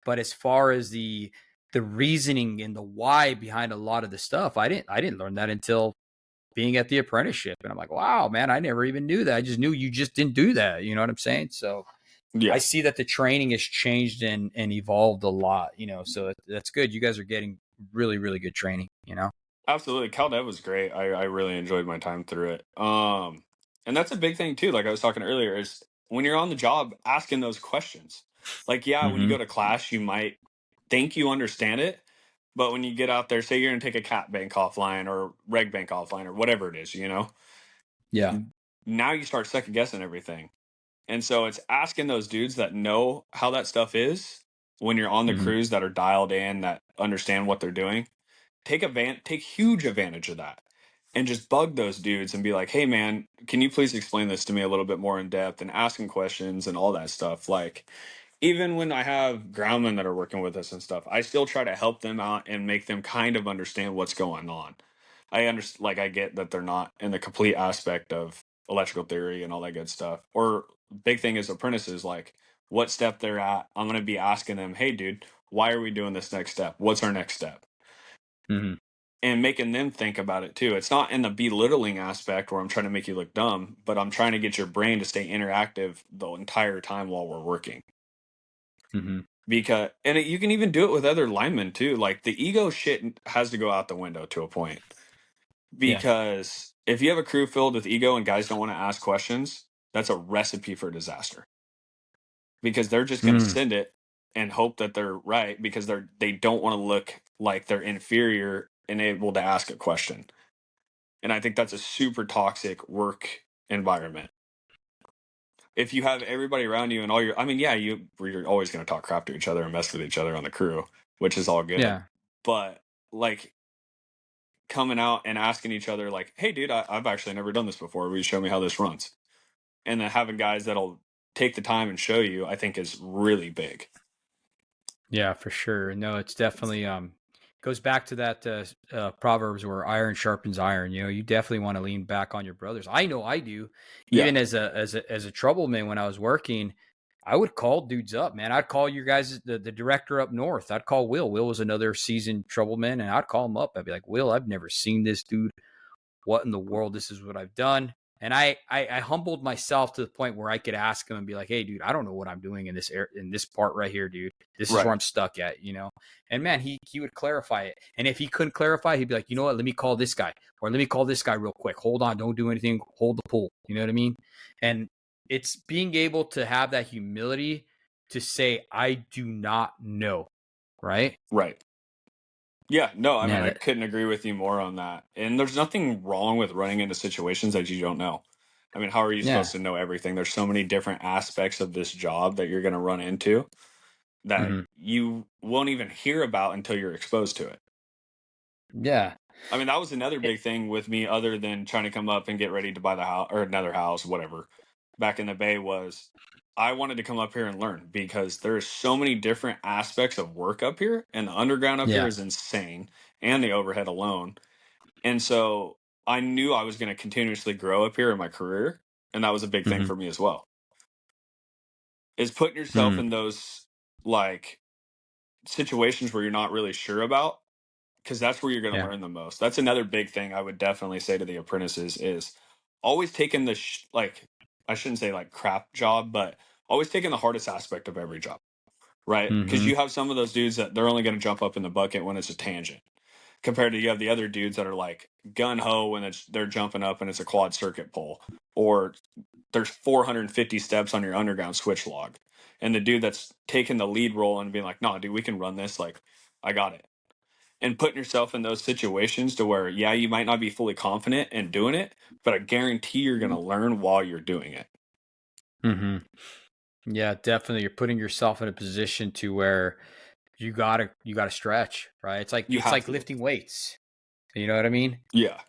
But as far as the reasoning and the why behind a lot of the stuff, I didn't learn that until being at the apprenticeship. And I'm like, wow, man, I never even knew that. I just knew you just didn't do that. You know what I'm saying? So I Yeah. see that the training has changed and evolved a lot, so that's good. You guys are getting really, really good training. Absolutely. Cal Dev was great. I really enjoyed my time through it. And that's a big thing too. Like I was talking earlier, is when you're on the job asking those questions. Like, yeah, when you Mm-hmm. go to class, you might think you understand it, but when you get out there, say you're gonna take a cat bank offline or reg bank offline or whatever it is, Yeah. now you start second guessing everything. And so it's asking those dudes that know how that stuff is when you're on the Mm-hmm. crews that are dialed in, that understand what they're doing. Take huge advantage of that and just bug those dudes and be like, hey man, can you please explain this to me a little bit more in depth, and asking questions and all that stuff. Like, even when I have groundmen that are working with us and stuff, I still try to help them out and make them kind of understand what's going on. I understand, like, I get that they're not in the complete aspect of electrical theory and all that good stuff. Or big thing is apprentices, like what step they're at. I'm going to be asking them, hey dude, why are we doing this next step? What's our next step? Mm-hmm. And making them think about it too. It's not in the belittling aspect where I'm trying to make you look dumb, but I'm trying to get your brain to stay interactive the entire time while we're working. Mm-hmm. Because you can even do it with other linemen too. Like, the ego shit has to go out the window to a point. Yeah. Because if you have a crew filled with ego and guys don't want to ask questions, that's a recipe for disaster. Because they're just going to Mm. send it and hope that they're right, because they don't want to look like they're inferior and able to ask a question. And I think that's a super toxic work environment. If you have everybody around you and I mean, yeah, you're always going to talk crap to each other and mess with each other on the crew, which is all good. Yeah. But like, coming out and asking each other, like, hey, dude, I've actually never done this before. Will you show me how this runs? And then having guys that'll take the time and show you, I think is really big. Yeah, for sure. No, it's definitely goes back to that proverbs where iron sharpens iron. You definitely want to lean back on your brothers. I know I do. Yeah. Even as a troubleman when I was working, I would call dudes up, man. I'd call you guys the director up north. I'd call Will. Will was another seasoned troubleman, and I'd call him up. I'd be like, Will, I've never seen this dude. What in the world? This is what I've done. And I humbled myself to the point where I could ask him and be like, hey, dude, I don't know what I'm doing in this part right here, dude. This is where Right. I'm stuck at. And man, he would clarify it. And if he couldn't clarify, he'd be like, you know what? Let me call this guy, or let me call this guy real quick. Hold on, don't do anything. Hold the pool. You know what I mean? And it's being able to have that humility to say, I do not know. Right? Right. Yeah, no, I mean, Man, I couldn't agree with you more on that. And there's nothing wrong with running into situations that you don't know. I mean, how are you yeah. supposed to know everything? There's so many different aspects of this job that you're going to run into that Mm-hmm. you won't even hear about until you're exposed to it. Yeah. I mean, that was another It, big thing with me, other than trying to come up and get ready to buy the house or another house, whatever. Back in the Bay, was I wanted to come up here and learn, because there's so many different aspects of work up here, and the underground up here yeah. is insane, and the overhead alone. And so I knew I was going to continuously grow up here in my career, and that was a big thing Mm-hmm. for me as well. Is putting yourself in those, like, situations where you're not really sure about, because that's where you're going to Yeah. learn the most. That's another big thing I would definitely say to the apprentices, is always taking the like, I shouldn't say like crap job, but always taking the hardest aspect of every job, right? Because Mm-hmm. you have some of those dudes that they're only going to jump up in the bucket when it's a tangent, compared to you have the other dudes that are like gun ho when they're jumping up and it's a quad circuit pole, or there's 450 steps on your underground switch log, and the dude that's taking the lead role and being like, nah, dude, we can run this, like, I got it. And putting yourself in those situations to where, yeah, you might not be fully confident in doing it, but I guarantee you're going to learn while you're doing it. Mm-hmm. Yeah, definitely. You're putting yourself in a position to where you gotta stretch, right? It's like You it's have like to. lifting weights. You know what I mean? Yeah.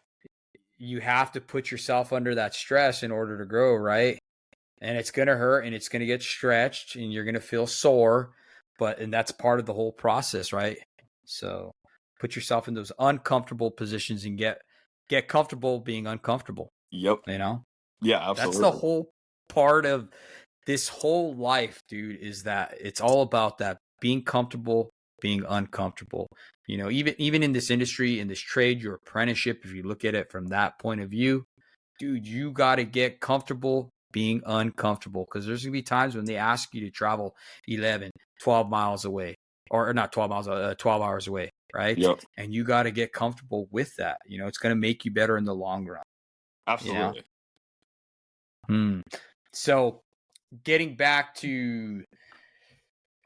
You have to put yourself under that stress in order to grow, right? And it's gonna hurt and it's gonna get stretched and you're gonna feel sore, and that's part of the whole process, right? So put yourself in those uncomfortable positions and get comfortable being uncomfortable, Yep. you know? Yeah, That's the absolutely. whole part of this whole life, dude, is that it's all about that being comfortable being uncomfortable. Even in this industry, in this trade, your apprenticeship, if you look at it from that point of view, dude, you got to get comfortable being uncomfortable, because there's going to be times when they ask you to travel 11, 12 miles away, or not 12 miles, 12 hours away, right? Yep. And you got to get comfortable with that. It's going to make you better in the long run. Absolutely. So getting back to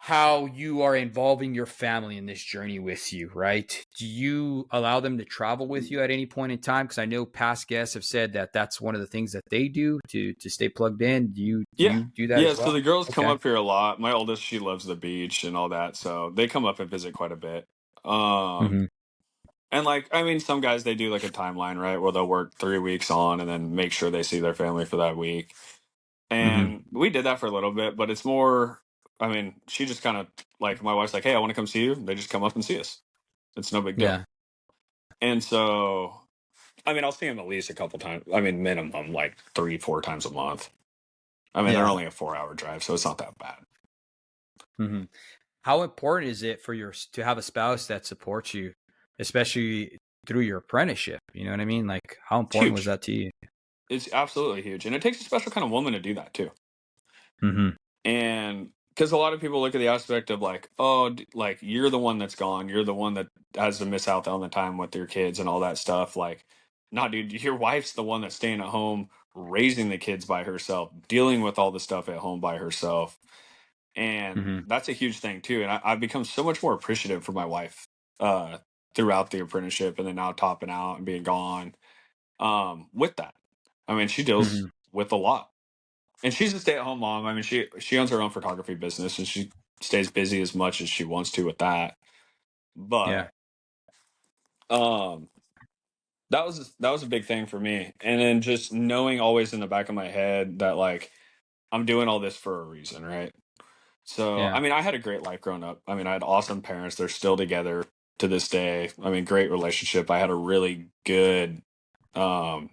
how you are involving your family in this journey with you, right? Do you allow them to travel with you at any point in time? Because I know past guests have said that that's one of the things that they do to stay plugged in. Do you do that Yeah, as so well? the girls come Okay. up here a lot. My oldest, she loves the beach and all that, so they come up and visit quite a bit. Um, Mm-hmm. and like, I mean, some guys they do like a timeline, right, where they'll work 3 weeks on and then make sure they see their family for that week. Mm-hmm. And we did that for a little bit, but it's more. I mean, she just kind of like my wife's like, "Hey, I want to come see you." They just come up and see us. It's no big deal. Yeah. And so, I mean, I'll see them at least a couple times. I mean, minimum like 3, 4 times a month. I mean, they're Yeah. only a 4 hour drive, so it's not that bad. Mm-hmm. How important is it to have a spouse that supports you, especially through your apprenticeship? You know what I mean? Like, how It's important was huge. that to you? It's absolutely huge, and it takes a special kind of woman to do that too. Mm-hmm. And because a lot of people look at the aspect of like, oh, like you're the one that's gone, you're the one that has to miss out on the time with your kids and all that stuff. Like, nah, dude, your wife's the one that's staying at home, raising the kids by herself, dealing with all the stuff at home by herself, and Mm-hmm. that's a huge thing too. And I've become so much more appreciative for my wife uh, throughout the apprenticeship, and then now topping out and being gone. With that, I mean, she deals Mm-hmm. with a lot. And she's a stay-at-home mom. I mean, she owns her own photography business, and she stays busy as much as she wants to with that. Yeah. But um, that was a big thing for me. And then just knowing always in the back of my head that like I'm doing all this for a reason, right? So I Yeah. mean, I had a great life growing up. I mean, I had awesome parents. They're still together to this day. I mean, great relationship. I had a really good um,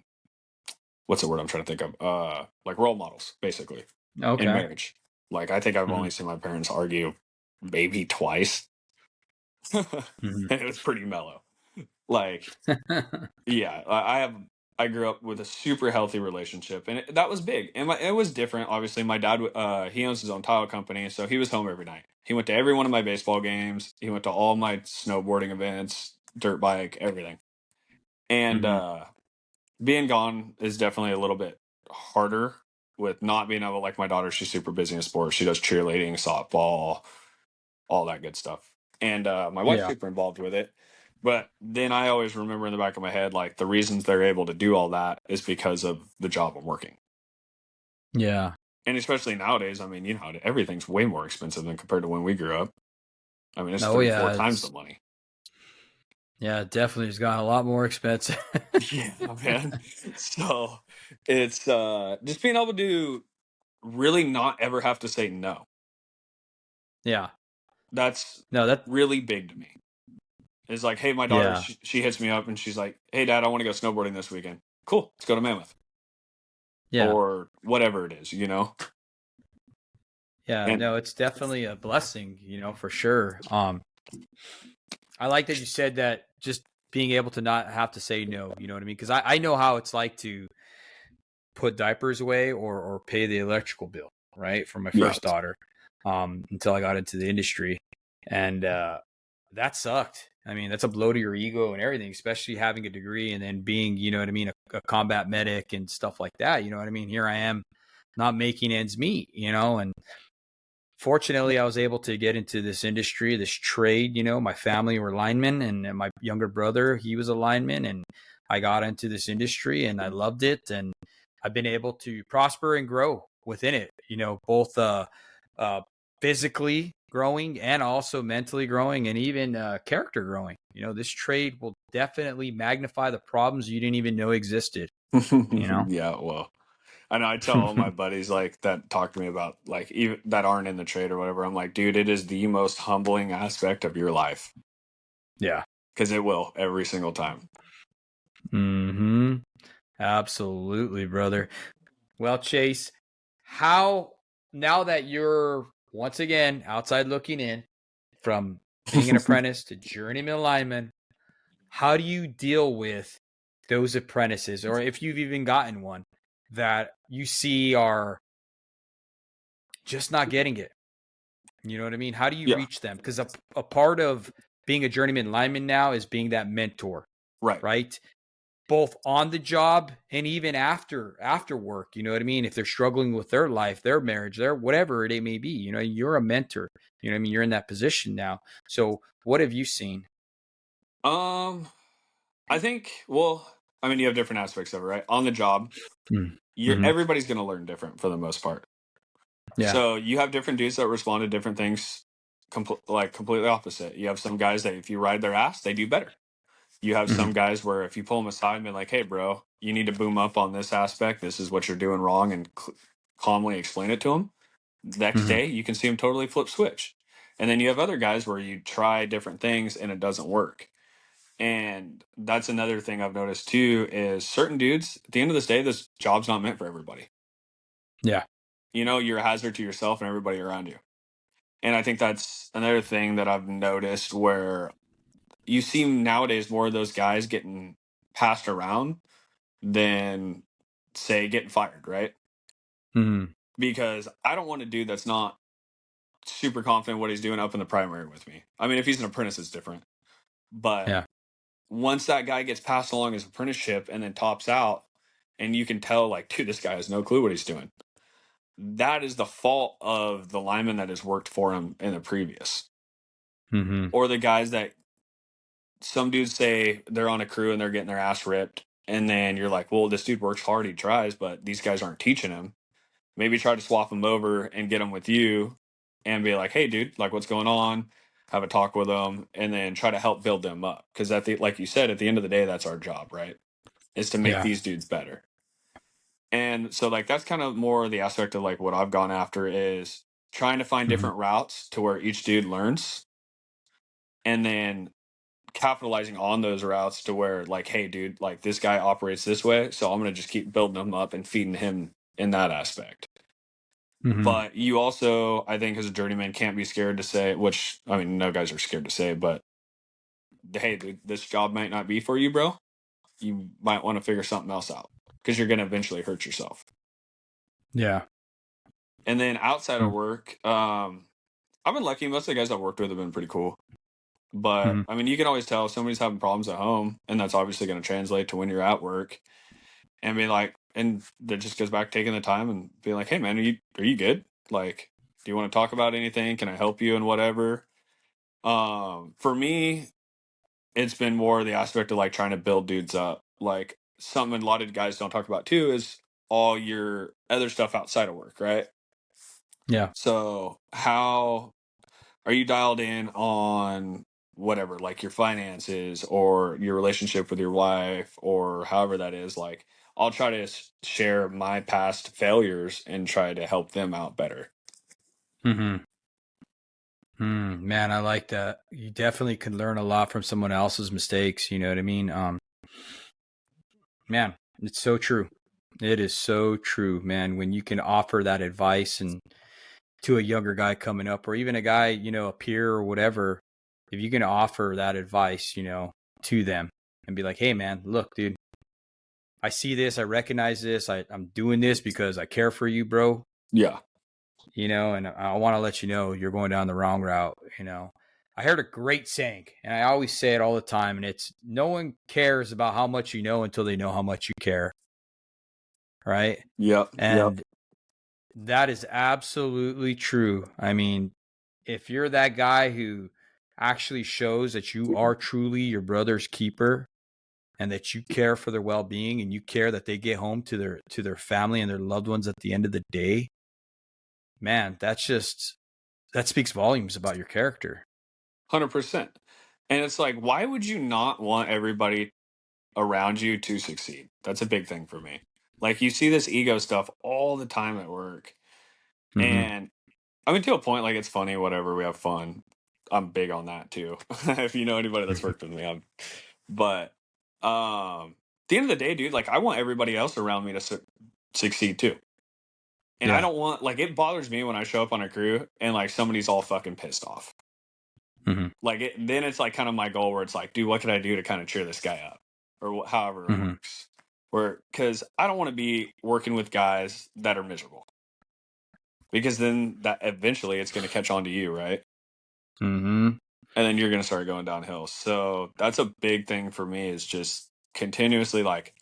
what's the word I'm trying to think of? Like role models, basically in Okay. marriage. Like I think I've Mm-hmm. only seen my parents argue maybe twice. And Mm-hmm. it was pretty mellow. Like, yeah, I grew up with a super healthy relationship, and that was big. And it was different. Obviously, my dad he owns his own tile company, so he was home every night. He went to every one of my baseball games. He went to all my snowboarding events, dirt bike, everything. And Mm-hmm. being gone is definitely a little bit harder with not being able, like my daughter, she's super busy in sports. She does cheerleading, softball, all that good stuff. And my wife's Yeah. super involved with it. But then I always remember in the back of my head, like the reasons they're able to do all that is because of the job I'm working. Yeah. And especially nowadays, I mean, you know, everything's way more expensive than compared to when we grew up. I mean, it's Oh three, four yeah. times the money. Definitely has gotten a lot more expensive. Yeah, man. So it's just being able to really not ever have to say no. Yeah. That's No, really big to me. It's like, hey, my daughter, yeah. she hits me up and she's like, hey, Dad, I want to go snowboarding this weekend. Cool, let's go to Mammoth Yeah. or whatever it is, you know? Yeah. And No, it's definitely a blessing, for sure. I like that you said that, just being able to not have to say no, you know what I mean? Because I know how it's like to put diapers away or pay the electrical bill, right? For my yeah, first daughter, until I got into the industry. And that sucked. I mean, that's a blow to your ego and everything, especially having a degree and then being, you know what I mean, a combat medic and stuff like that. You know what I mean? Here I am not making ends meet, and fortunately I was able to get into this industry, this trade. My family were linemen, and my younger brother, he was a lineman, and I got into this industry and I loved it. And I've been able to prosper and grow within it, both uh, physically growing and also mentally growing, and even character growing. This trade will definitely magnify the problems you didn't even know existed, you know? yeah. Well, I know I tell all my buddies like that talk to me about like even that aren't in the trade or whatever. I'm like, dude, it is the most humbling aspect of your life Yeah. because it will every single time. Mm-hmm. Absolutely, brother. Well, Chase, how, now that you're once again outside looking in from being an apprentice to journeyman lineman. How do you deal with those apprentices, or if you've even gotten one, that you see are just not getting it? You know what I mean? How do you Yeah. reach them? Because a part of being a journeyman lineman now is being that mentor, Right. right? Both on the job and even after work. You know what I mean? If they're struggling with their life, their marriage, their whatever it may be, you know, you're a mentor. You know what I mean? You're in that position now. So what have you seen? I think, well, I mean, you have different aspects of it, right? On the job, Mm-hmm. everybody's going to learn different for the most part. Yeah. So you have different dudes that respond to different things, completely opposite. You have some guys that if you ride their ass, they do better. You have Mm-hmm. some guys where if you pull them aside and be like, "Hey, bro, you need to boom up on this aspect. This is what you're doing wrong," and calmly explain it to them. Next Mm-hmm. day, you can see them totally flip switch. And then you have other guys where you try different things and it doesn't work. And that's another thing I've noticed too is certain dudes, at the end of this day, this job's not meant for everybody. Yeah. You know, you're a hazard to yourself and everybody around you. And I think that's another thing that I've noticed where you see nowadays more of those guys getting passed around than, say, getting fired, right? Mm-hmm. Because I don't want a dude that's not super confident what he's doing up in the primary with me. I mean, if he's an apprentice, it's different. But Yeah. once that guy gets passed along his apprenticeship and then tops out, and you can tell, like, dude, this guy has no clue what he's doing. That is the fault of the lineman that has worked for him in the previous. Mm-hmm. Or the guys that some dudes say they're on a crew and they're getting their ass ripped. And then you're like, well, this dude works hard, he tries, but these guys aren't teaching him. Maybe try to swap him over and get him with you and be like, hey, dude, like, what's going on? Have a talk with them and then try to help build them up. Because, like you said, at the end of the day, that's our job, right? Is to make Yeah. these dudes better. And so, like, that's kind of more the aspect of like what I've gone after is trying to find Mm-hmm. different routes to where each dude learns and then capitalizing on those routes to where, like, hey, dude, like, this guy operates this way. So I'm going to just keep building him up and feeding him in that aspect. Mm-hmm. But you also, I think, as a journeyman, can't be scared to say, which, I mean, no guys are scared to say, but hey, dude, this job might not be for you, bro. You might want to figure something else out because you're going to eventually hurt yourself. Yeah. And then outside of work, I've been lucky. Most of the guys I've worked with have been pretty cool. But Mm-hmm. I mean, you can always tell if somebody's having problems at home, and that's obviously going to translate to when you're at work. And be like, and that just goes back taking the time and being like, hey, man, are you good? Like, do you want to talk about anything? Can I help you and whatever? For me, it's been more the aspect of like trying to build dudes up. Like something a lot of guys don't talk about too is all your other stuff outside of work, right? Yeah. So how are you dialed in on whatever, like your finances or your relationship with your wife or however that is? Like, I'll try to share my past failures and try to help them out better. Mm-hmm. Man, I like that. You definitely can learn a lot from someone else's mistakes. You know what I mean? Man, it's so true. It is so true, man. When you can offer that advice and to a younger guy coming up, or even a guy, you know, a peer or whatever, if you can offer that advice, you know, to them and be like, hey, man, look, dude, I see this, I recognize this, I'm doing this because I care for you, bro. Yeah. You know, and I want to let you know you're going down the wrong route. You know, I heard a great saying, and I always say it all the time, and it's no one cares about how much you know until they know how much you care. Right. Yep. Yep. And that is absolutely true. I mean, if you're that guy who actually shows that you are truly your brother's keeper and that you care for their well-being and you care that they get home to their family and their loved ones at the end of the day, man, that speaks volumes about your character. 100%. And it's like, why would you not want everybody around you to succeed? That's a big thing for me. Like, you see this ego stuff all the time at work. Mm-hmm. And I mean, to a point, like, it's funny, whatever, we have fun. I'm big on that too. If you know anybody that's worked with me, but at the end of the day, dude, like, I want everybody else around me to succeed too. And I Yeah. don't want, like, it bothers me when I show up on a crew and like somebody's all fucking pissed off. Like then it's like kind of my goal where it's like, dude, what can I do to kind of cheer this guy up, or however it works. Where because I don't want to be working with guys that are miserable, because then that eventually it's going to catch on to you, right? And then you're going to start going downhill. So that's a big thing for me, is just continuously like,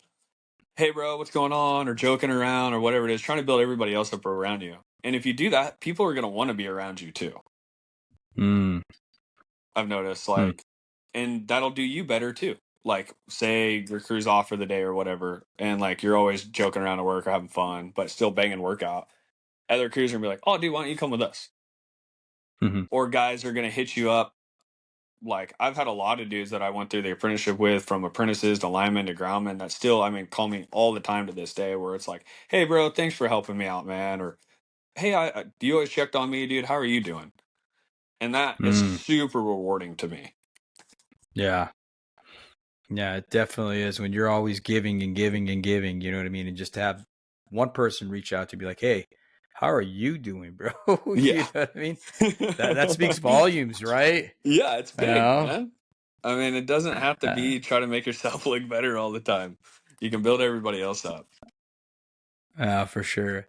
hey bro, what's going on, or joking around or whatever it is, trying to build everybody else up around you. And if you do that, people are going to want to be around you too. I've noticed, like, and that'll do you better too. Like, say your crew's off for the day or whatever, and like you're always joking around at work or having fun, but still banging workout. Other crews are gonna be like, "Oh, dude, why don't you come with us?" Or guys are gonna hit you up. Like, I've had a lot of dudes that I went through the apprenticeship with, from apprentices to linemen to groundmen, that still, I mean, call me all the time to this day, where it's like, "Hey, bro, thanks for helping me out, man," or "Hey, you always checked on me, dude. How are you doing?" And that is super rewarding to me. Yeah. Yeah, it definitely is, when you're always giving and giving and giving, you know what I mean? And just to have one person reach out to be like, hey, how are you doing, bro? You Yeah. know what I mean? That speaks volumes, right? Yeah, it's You big, know? man. I mean, it doesn't have to be try to make yourself look better all the time. You can build everybody else up. For sure.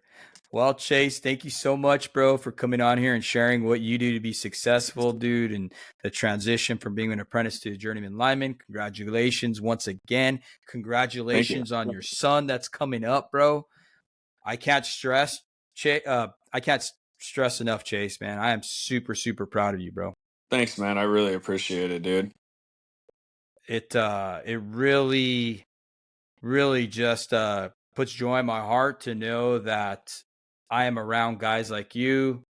Well, Chase, thank you so much, bro, for coming on here and sharing what you do to be successful, dude, and the transition from being an apprentice to a journeyman lineman. Congratulations once again. Thank you. Congratulations on your son that's coming up, bro. I can't stress, I can't stress enough, Chase, man. I am super, super proud of you, bro. Thanks, man. I really appreciate it, dude. It really, really just puts joy in my heart to know that I am around guys like you,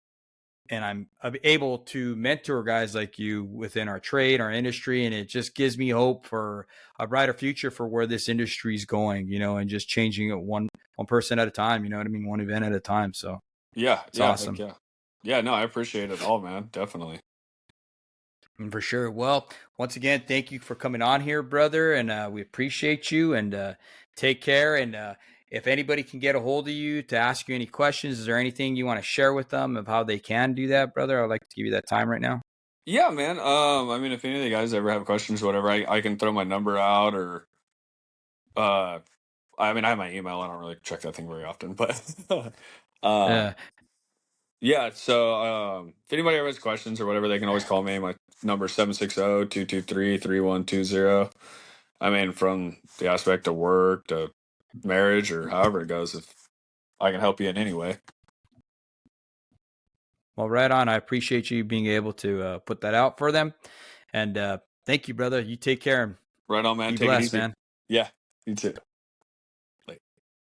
and I'm able to mentor guys like you within our trade, our industry, and it just gives me hope for a brighter future for where this industry is going, you know, and just changing it one person at a time, you know what I mean, one event at a time. So Yeah, it's yeah, heck awesome. yeah. Yeah, no, I appreciate it all, man. Definitely. And for sure. Well, once again, thank you for coming on here, brother, and we appreciate you. And take care. And if anybody can get a hold of you to ask you any questions, is there anything you want to share with them of how they can do that, brother? I'd like to give you that time right now. Yeah, man. I mean, if any of the guys ever have questions, or whatever, I can throw my number out, or uh I mean, I have my email. I don't really check that thing very often, but Yeah. yeah, so if anybody ever has questions or whatever, they can always call me. My number is 760-223-3120. I mean, from the aspect of work to marriage or however it goes, if I can help you in any way. Well, right on. I appreciate you being able to put that out for them. And thank you, brother. You take care and Right on, man. be Take it blessed, easy. man. Yeah, you too.